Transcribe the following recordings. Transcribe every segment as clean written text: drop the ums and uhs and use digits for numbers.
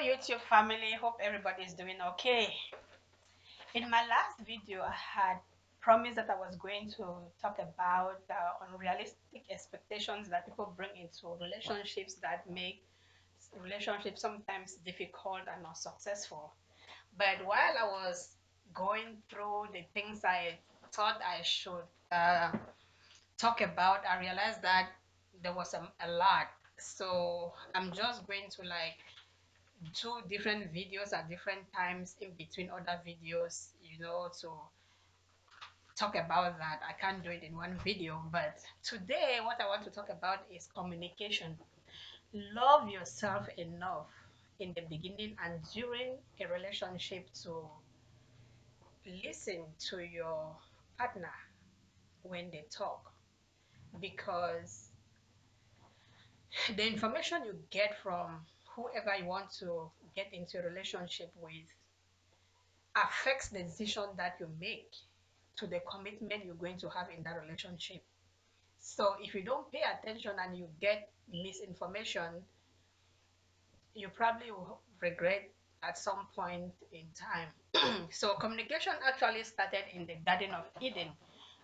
YouTube family. Hope everybody is doing okay. In my last video, I had promised that I was going to talk about unrealistic expectations that people bring into relationships that make relationships sometimes difficult and not successful. But while I was going through the things I thought I should talk about, I realized that there was a lot. So I'm just going to two different videos at different times in between other videos, to talk about that. I can't do it in one video, but today what I want to talk about is communication. Love yourself enough in the beginning and during a relationship to listen to your partner when they talk, because the information you get from whoever you want to get into a relationship with affects the decision that you make to the commitment you're going to have in that relationship. So if you don't pay attention and you get misinformation, you probably will regret at some point in time. So communication actually started in the Garden of Eden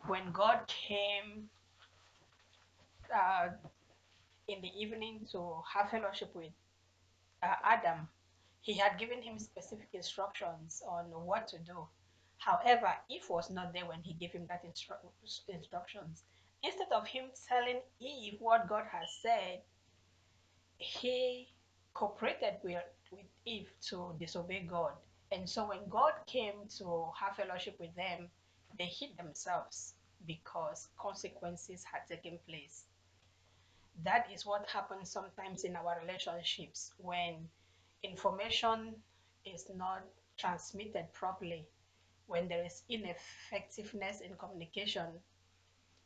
when God came uh, in the evening to have fellowship with Adam. He had given him specific instructions on what to do. However, Eve was not there when he gave him that instructions. Instead of him telling Eve what God has said, he cooperated with Eve to disobey God. And so when God came to have fellowship with them, they hid themselves because consequences had taken place. That is what happens sometimes in our relationships when information is not transmitted properly, when there is ineffectiveness in communication.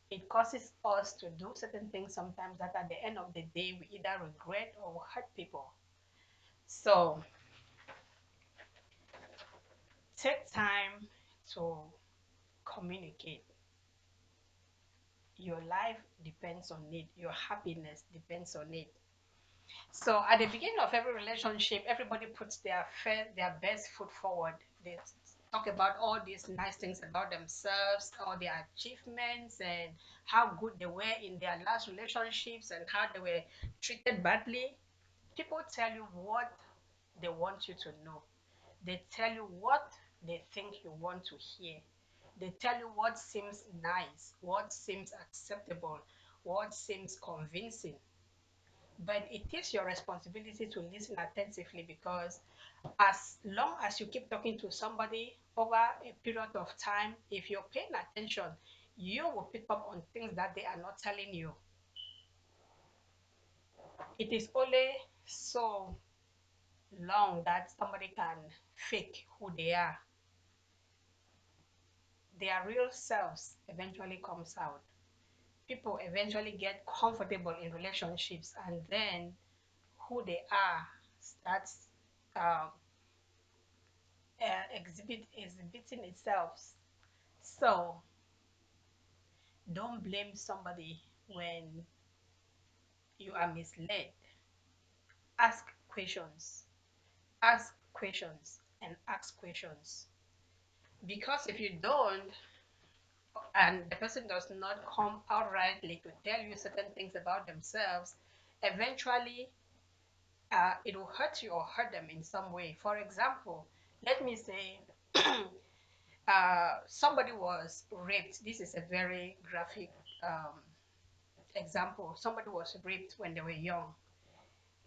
It causes us to do certain things sometimes that at the end of the day we either regret or hurt people. So take time to communicate. Your life depends on it, your happiness depends on it. So at the beginning of every relationship, everybody puts their best foot forward. They talk about all these nice things about themselves, all their achievements, and how good they were in their last relationships and how they were treated badly. People tell you what they want you to know. They tell you what they think you want to hear. They tell you what seems nice, what seems acceptable, what seems convincing. But it is your responsibility to listen attentively, because as long as you keep talking to somebody over a period of time, if you're paying attention, you will pick up on things that they are not telling you. It is only so long that somebody can fake who they are. Their real selves eventually comes out. People eventually get comfortable in relationships, and then who they are starts um, exhibiting itself. So don't blame somebody when you are misled. Ask questions, ask questions, and ask questions. Because if you don't, and the person does not come outrightly to tell you certain things about themselves, eventually it will hurt you or hurt them in some way. For example, let me say somebody was raped. This is a very graphic example. Somebody was raped when they were young,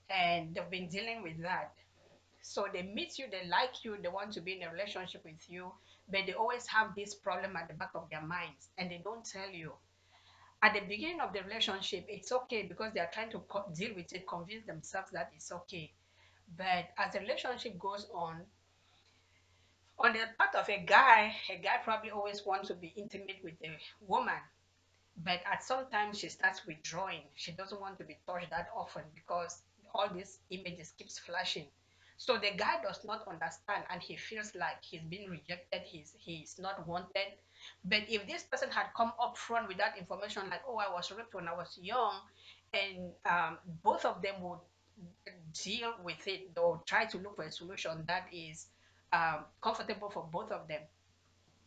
and they've been dealing with that. So they meet you, they like you, they want to be in a relationship with you, but they always have this problem at the back of their minds and they don't tell you. At the beginning of the relationship, it's okay because they are trying to deal with it, convince themselves that it's okay. But as the relationship goes on the part of a guy probably always wants to be intimate with the woman. But at some time she starts withdrawing. She doesn't want to be touched that often because all these images keeps flashing. So the guy does not understand and he feels like he's been rejected, he's not wanted. But if this person had come up front with that information, like, oh, I was raped when I was young, and both of them would deal with it or try to look for a solution that is comfortable for both of them.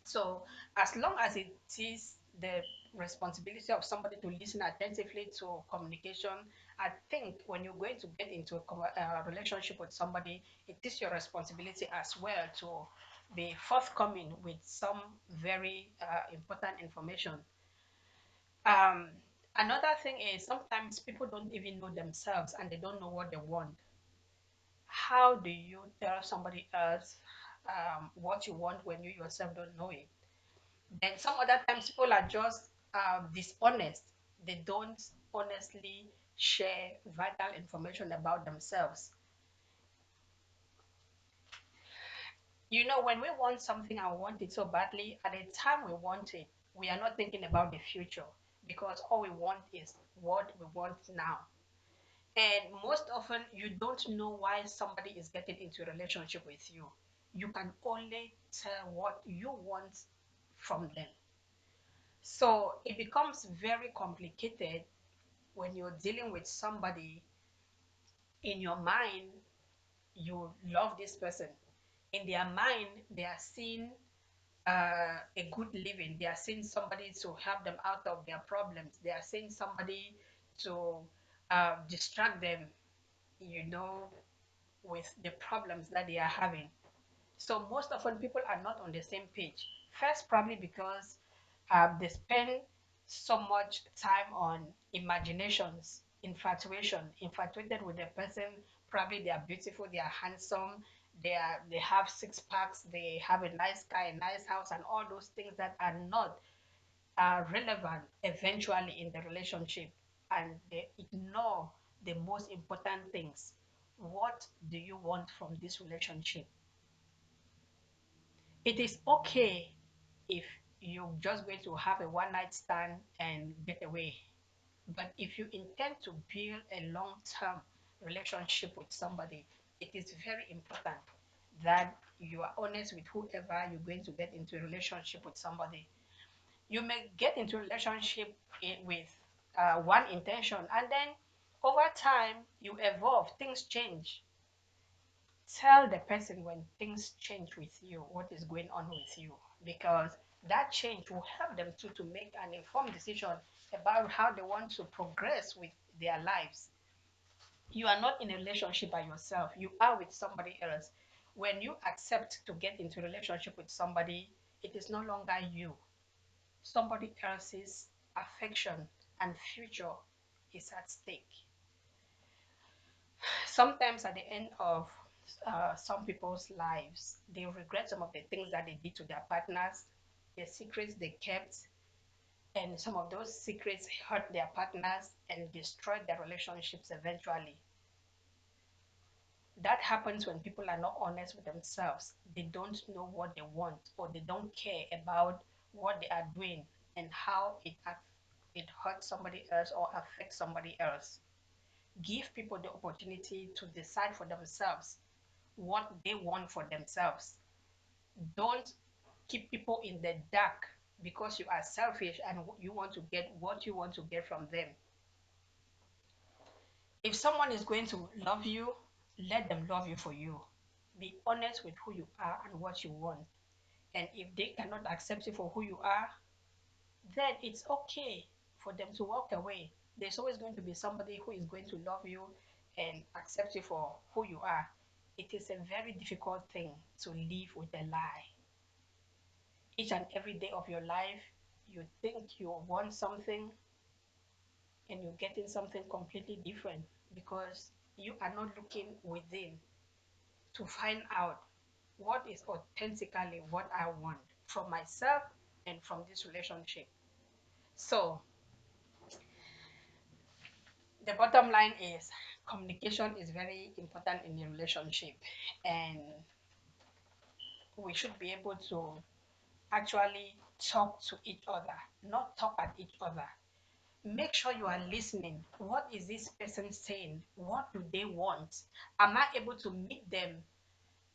So as long as it is the responsibility of somebody to listen attentively to communication, I think when you're going to get into a relationship with somebody, it is your responsibility as well to be forthcoming with some very important information. Um, Another thing is sometimes people don't even know themselves and they don't know what they want. How do you tell somebody else what you want when you yourself don't know it? And some other times people are just dishonest. They don't honestly share vital information about themselves. You know, when we want something and we want it so badly, at the time we want it, we are not thinking about the future because all we want is what we want now. And most often, you don't know why somebody is getting into a relationship with you. You can only tell what you want from them. So it becomes very complicated when you're dealing with somebody. In your mind, you love this person. In their mind, they are seeing a good living. They are seeing somebody to help them out of their problems. They are seeing somebody to distract them, you know, with the problems that they are having. So most often people are not on the same page. First, probably because they spend so much time on imaginations, infatuation, infatuated with the person. Probably they are beautiful, they are handsome, they have six packs, they have a nice car, a nice house, and all those things that are not relevant eventually in the relationship, and they ignore the most important things. What do you want from this relationship? It is okay if you're just going to have a one night stand and get away. But if you intend to build a long term relationship with somebody, it is very important that you are honest with whoever you're going to get into a relationship with somebody. You may get into a relationship with one intention, and then over time you evolve, things change. Tell the person when things change with you what is going on with you, because that change will help them to make an informed decision about how they want to progress with their lives. You are not in a relationship by yourself, you are with somebody else. When you accept to get into a relationship with somebody, it is no longer you. Somebody else's affection and future is at stake. Sometimes at the end of some people's lives, they regret some of the things that they did to their partners, the secrets they kept, and some of those secrets hurt their partners and destroyed their relationships eventually. That happens when people are not honest with themselves. They don't know what they want, or they don't care about what they are doing and how it hurts somebody else or affects somebody else. Give people the opportunity to decide for themselves what they want for themselves. Don't keep people in the dark because you are selfish and you want to get what you want to get from them. If someone is going to love you, let them love you for you. Be honest with who you are and what you want. And if they cannot accept you for who you are, then it's okay for them to walk away. There's always going to be somebody who is going to love you and accept you for who you are. It is a very difficult thing to live with a lie. Each and every day of your life, you think you want something and you're getting something completely different because you are not looking within to find out what is authentically what I want from myself and from this relationship. So, the bottom line is communication is very important in a relationship, and we should be able to actually talk to each other, not talk at each other. Make sure you are listening. What is this person saying? What do they want? Am I able to meet them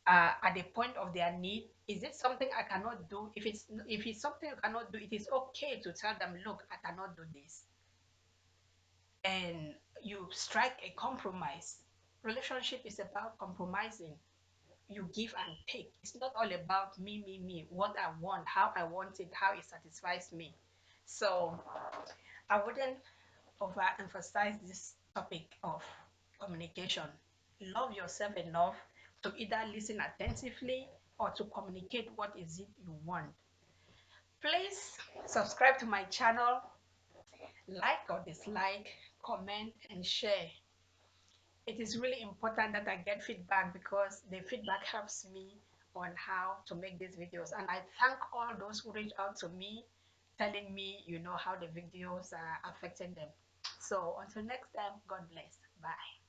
at the point of their need? Is it something I cannot do? If it's something you cannot do, it is okay to tell them, look, I cannot do this, and you strike a compromise. Relationship is about compromising. You give and take. It's not all about me, what I want, how I want it, how it satisfies me. So I wouldn't overemphasize this topic of communication. Love yourself enough to either listen attentively or to communicate what is it you want. Please subscribe to my channel, like or dislike, comment and share. It is really important that I get feedback because the feedback helps me on how to make these videos. And I thank all those who reach out to me telling me, how the videos are affecting them. So until next time, God bless. Bye.